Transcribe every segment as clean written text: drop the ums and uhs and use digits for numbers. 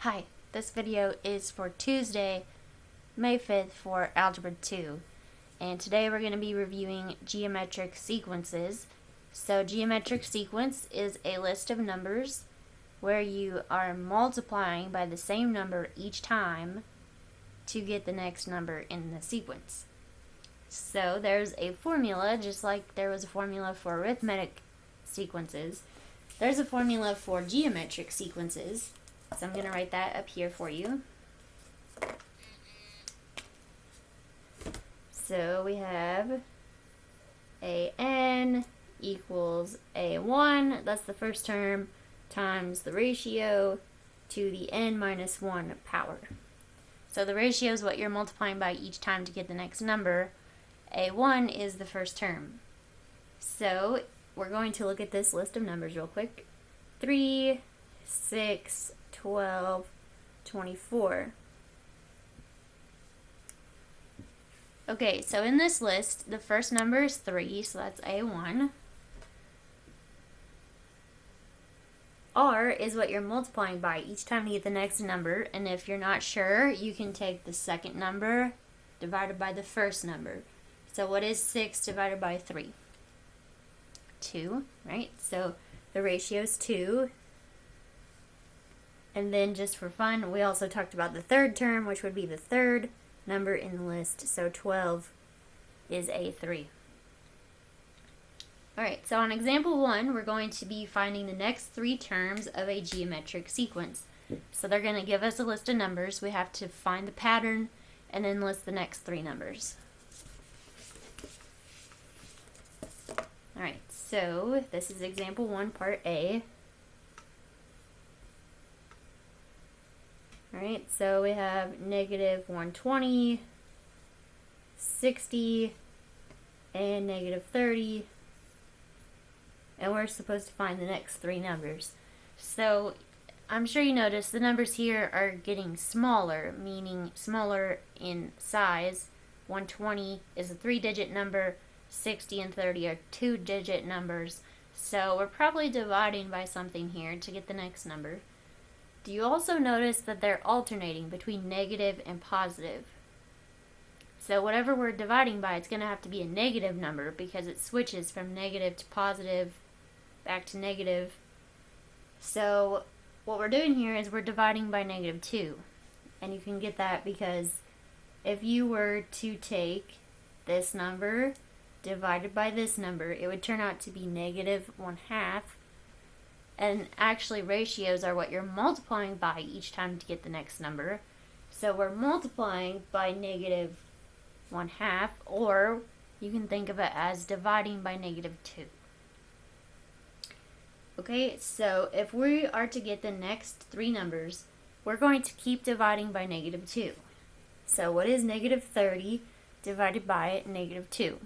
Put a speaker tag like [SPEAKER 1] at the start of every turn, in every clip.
[SPEAKER 1] Hi, this video is for Tuesday, May 5th for Algebra 2, and today we're going to be reviewing geometric sequences. So geometric sequence is a list of numbers where you are multiplying by the same number each time to get the next number in the sequence. So there's a formula, just like there was a formula for arithmetic sequences. There's a formula for geometric sequences. So I'm going to write that up here for you. So we have an equals a1, that's the first term, times the ratio to the n minus 1 power. So the ratio is what you're multiplying by each time to get the next number. A1 is the first term. So we're going to look at this list of numbers real quick. 3, 6, 12, 24. Okay, so in this list, the first number is 3, so that's A1. R is what you're multiplying by each time to get the next number, and if you're not sure, you can take the second number divided by the first number. So what is 6 divided by 3? 2, right? So the ratio is 2. And then just for fun, we also talked about the third term, which would be the third number in the list. So 12 is A3. Alright, so on example 1, we're going to be finding the next 3 terms of a geometric sequence. So they're going to give us a list of numbers. We have to find the pattern and then list the next 3 numbers. Alright, so this is example 1, part A. Alright, so we have negative 120, 60, and negative 30. And we're supposed to find the next 3 numbers. So I'm sure you noticed the numbers here are getting smaller, meaning smaller in size. 120 is a 3-digit number, 60 and 30 are 2-digit numbers. So we're probably dividing by something here to get the next number. Do you also notice that they're alternating between negative and positive? So whatever we're dividing by, it's going to have to be a negative number because it switches from negative to positive, back to negative. So what we're doing here is we're dividing by negative 2. And you can get that because if you were to take this number divided by this number, it would turn out to be negative 1/2. And actually ratios are what you're multiplying by each time to get the next number. So we're multiplying by negative 1/2, or you can think of it as dividing by negative 2. Okay, so if we are to get the next 3 numbers, we're going to keep dividing by negative 2. So what is negative 30 divided by negative 2?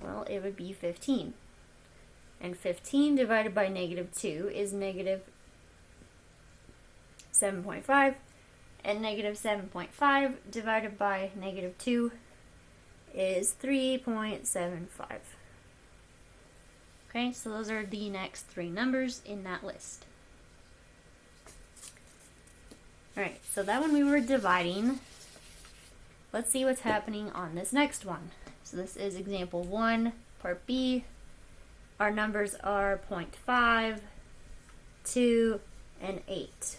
[SPEAKER 1] Well, it would be 15. And 15 divided by negative 2 is negative 7.5. And negative 7.5 divided by negative 2 is 3.75. Okay, so those are the next 3 numbers in that list. Alright, so that one we were dividing. Let's see what's happening on this next one. So this is example 1, part B. Our numbers are 0.5, 2, and 8.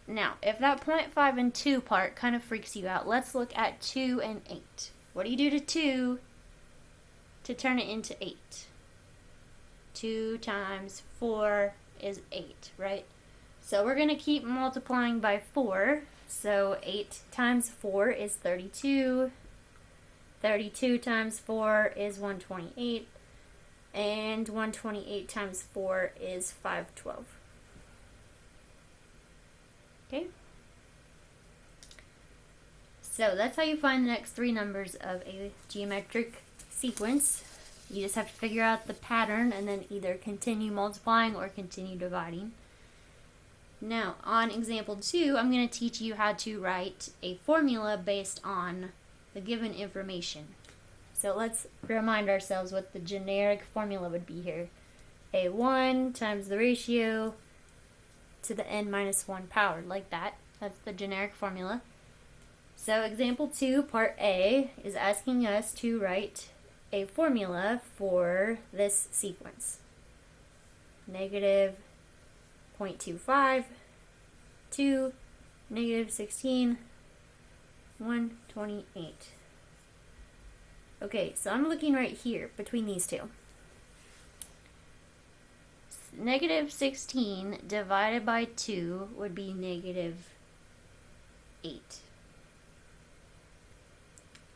[SPEAKER 1] Now, if that 0.5 and 2 part kind of freaks you out, let's look at 2 and 8. What do you do to 2 to turn it into 8? 2 times 4 is 8, right? So we're going to keep multiplying by 4. So 8 times 4 is 32. 32 times 4 is 128, and 128 times 4 is 512. Okay? So that's how you find the next 3 numbers of a geometric sequence. You just have to figure out the pattern and then either continue multiplying or continue dividing. Now, on example 2, I'm going to teach you how to write a formula based on the given information. So let's remind ourselves what the generic formula would be here. a1 times the ratio to the n minus 1 powered, like that. That's the generic formula. So example 2, part A, is asking us to write a formula for this sequence. Negative 0.25, 2, negative 16, 128. Okay, so I'm looking right here between these two. Negative 16 divided by 2 would be negative 8.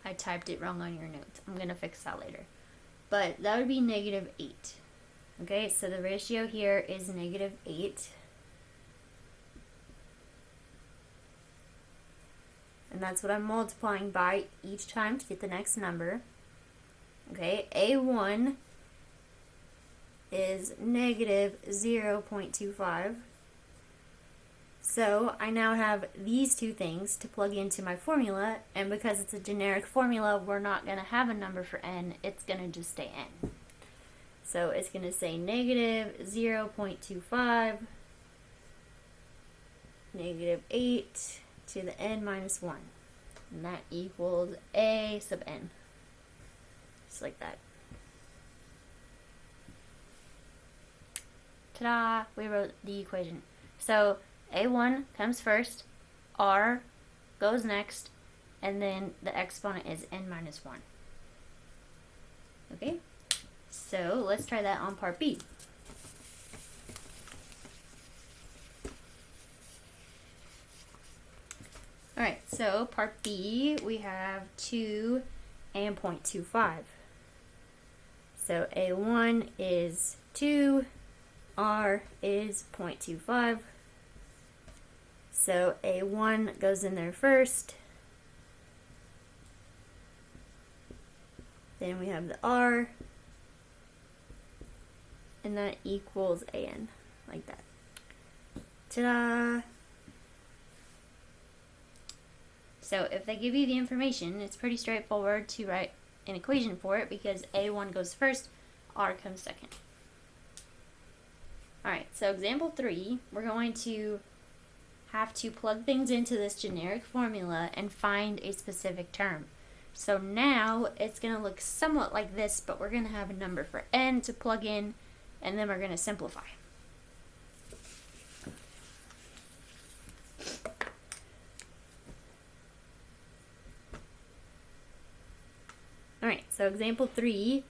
[SPEAKER 1] I typed it wrong on your notes. I'm going to fix that later. But that would be negative 8. Okay, so the ratio here is negative 8. And that's what I'm multiplying by each time to get the next number. Okay, A1 is negative 0.25. So I now have these two things to plug into my formula, and because it's a generic formula, we're not going to have a number for n, it's going to just stay n. So it's going to say negative 0.25, negative 8 to the n minus 1. And that equals a sub n. Just like that. Ta-da! We wrote the equation. So a1 comes first, r goes next, and then the exponent is n minus 1. Okay? So let's try that on part B. Alright, so part B, we have 2 and 0.25. So A1 is 2, R is 0.25. So A1 goes in there first. Then we have the R. And that equals AN, like that. Ta-da! So if they give you the information, it's pretty straightforward to write an equation for it because A1 goes first, R comes second. Alright, so example 3, we're going to have to plug things into this generic formula and find a specific term. So now it's going to look somewhat like this, but we're going to have a number for n to plug in, and then we're going to simplify. Alright, so example 3,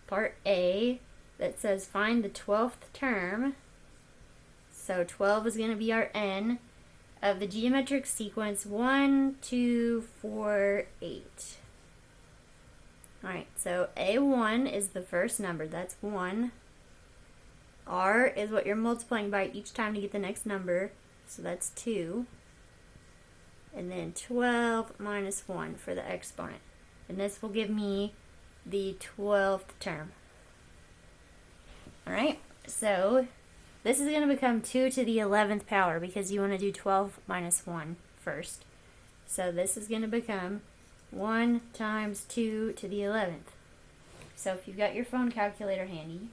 [SPEAKER 1] part A, that says find the 12th term. So 12 is going to be our n of the geometric sequence 1, 2, 4, 8. Alright, so A1 is the first number, that's 1. R is what you're multiplying by each time to get the next number, so that's 2. And then 12 minus 1 for the exponent. And this will give me the 12th term. Alright, so this is going to become 2 to the 11th power because you want to do 12 minus 1 first. So this is going to become 1 times 2 to the 11th. So if you've got your phone calculator handy,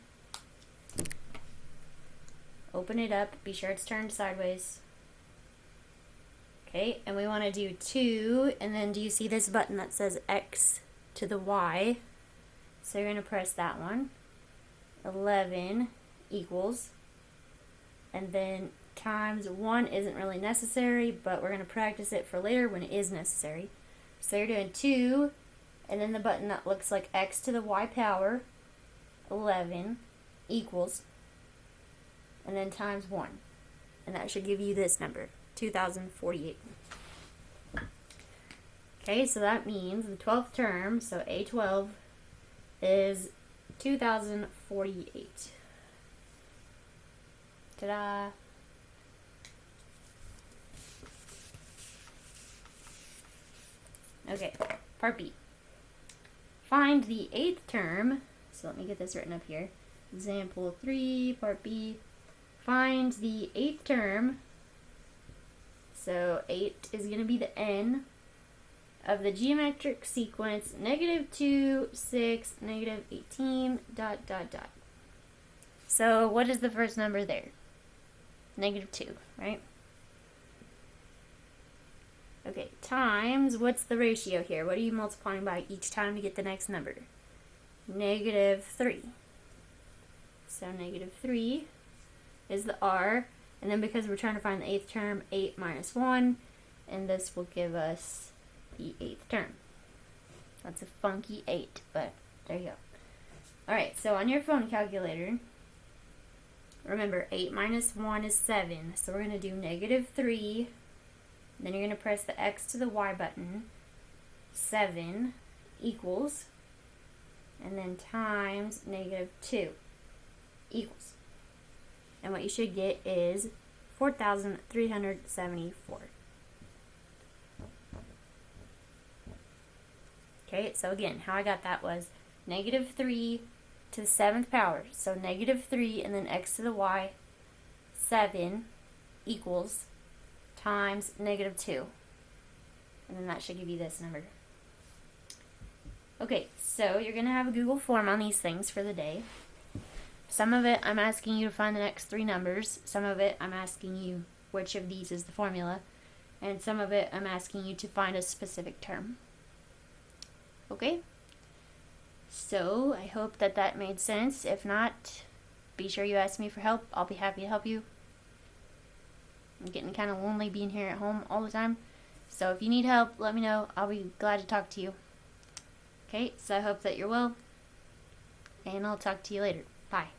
[SPEAKER 1] open it up, be sure it's turned sideways. Okay, and we want to do 2, and then do you see this button that says X to the Y? So you're going to press that one. 11 equals, and then times 1 isn't really necessary, but we're going to practice it for later when it is necessary. So you're doing 2, and then the button that looks like X to the Y power, 11 equals, and then times 1. And that should give you this number, 2048. Okay, so that means the 12th term, so A12, is 2048. Ta-da! Okay, part B. Find the 8th term. So let me get this written up here. Example 3, part B. Find the 8th term. So 8 is going to be the n of the geometric sequence -2, 6, -18, ... So what is the first number there? -2, right? Okay, times, what's the ratio here? What are you multiplying by each time to get the next number? -3. So -3 is the R, and then because we're trying to find the 8th term, 8 minus 1, and this will give us the 8th term. That's a funky 8, but there you go. Alright, so on your phone calculator, remember 8 minus 1 is 7, so we're going to do -3, then you're going to press the X to the Y button, 7 equals, and then times -2 equals. And what you should get is 4,374. Okay, so again, how I got that was -3 to the 7th power. So -3 and then X to the Y, 7 equals times -2. And then that should give you this number. Okay, so you're going to have a Google form on these things for the day. Some of it I'm asking you to find the next 3 numbers. Some of it I'm asking you which of these is the formula. And some of it I'm asking you to find a specific term. Okay? So I hope that that made sense. If not, be sure you ask me for help. I'll be happy to help you. I'm getting kind of lonely being here at home all the time. So if you need help, let me know. I'll be glad to talk to you. Okay, so I hope that you're well. And I'll talk to you later. Bye.